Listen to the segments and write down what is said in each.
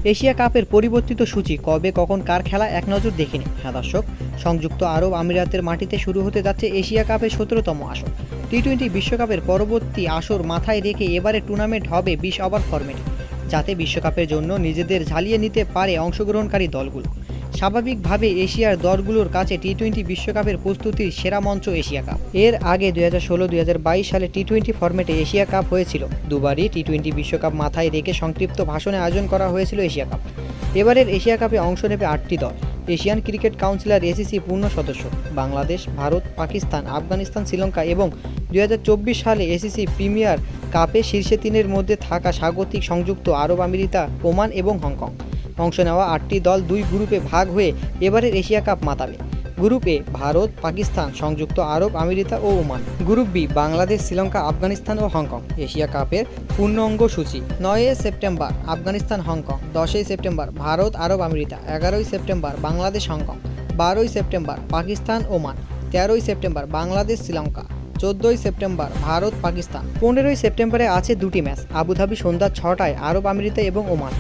Asia কাপের পরিবর্তিত সূচি কবে কখন কার খেলা এক নজর দেখে নিন। হ্যাঁ দর্শক, সংযুক্ত আরব আমিরাতের মাটিতে শুরু হতে যাচ্ছে এশিয়া কাপের 17তম আসর। টি-20 বিশ্বকাপের পরবর্তী আসর মাথায় রেখে এবারে টুর্নামেন্ট হবে 20 ওভার ফরম্যাটে, যাতে বিশ্বকাপের জন্য নিজেদের ঝালিয়ে নিতে পারে অংশগ্রহণকারী দলগুলো। স্বাভাবিকভাবে এশিয়ার দলগুলোর কাছে টি-20 বিশ্বকাপের প্রস্তুতির সেরা মঞ্চ এশিয়া কাপ। এর আগে 2016-2022 সালে টি-20 ফরম্যাটে এশিয়া কাপ হয়েছিল। দুবারই টি-20 বিশ্বকাপ মাথায় রেখে সংক্ষিপ্ত ভাষণে আয়োজন করা হয়েছিল এশিয়া কাপ। এবারের এশিয়া কাপে অংশ নেবে 8টি দল। এশিয়ান ক্রিকেট কাউন্সিলের এসিসি পূর্ণ সদস্য বাংলাদেশ, ভারত, পাকিস্তান, আফগানিস্তান, শ্রীলঙ্কা এবং 2024 সালে এসিসি প্রিমিয়ার কাপে শীর্ষে 3-এর মধ্যে থাকা স্বাগতিক সংযুক্ত আরব আমিরাত, ওমান এবং হংকং। অংশ নেওয়া 8টি দল 2 গ্রুপে ভাগ হয়ে এবারের এশিয়া কাপ মাতাবে। গ্রুপ এ ভারত, পাকিস্তান, সংযুক্ত আরব আমিরাত ও Oman. Group B Bangladesh, Sri Lanka, Afghanistan ও হংকং। এশিয়া কাপের পূর্ণাঙ্গ সূচি: 9 September Afghanistan, Hong Kong; 10 September Bharat, আরব আমিরাত; 11 September Bangladesh, Hong Kong; 12 September Pakistan, Oman; 13 September Bangladesh, Sri Lanka; 14 September Bharat, Pakistan. 15 সেপ্টেম্বরে আছে 2টি ম্যাচ: আবুধাবি সন্ধ্যা 6টায় আরব আমিরাত এবং ওমান;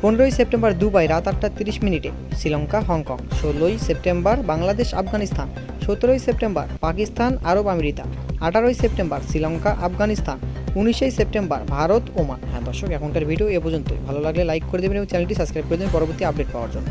15 সেপ্টেম্বর দুবাই রাত 8:30 Sri Lanka, Hong Kong; 16 September Bangladesh, Afghanistan; 17 September Pakistan, আরব আমিরাত; 18 September Sri Lanka, Afghanistan; 19 September Bharat, Oman. হ্যাঁ দর্শক, এখনকার ভিডিও এ পর্যন্তই। ভালো লাগলে লাইক করে দেবেন এবং চ্যানেলটি সাবস্ক্রাইব করে দেবেন পরবর্তী আপডেট পাওয়ার জন্য।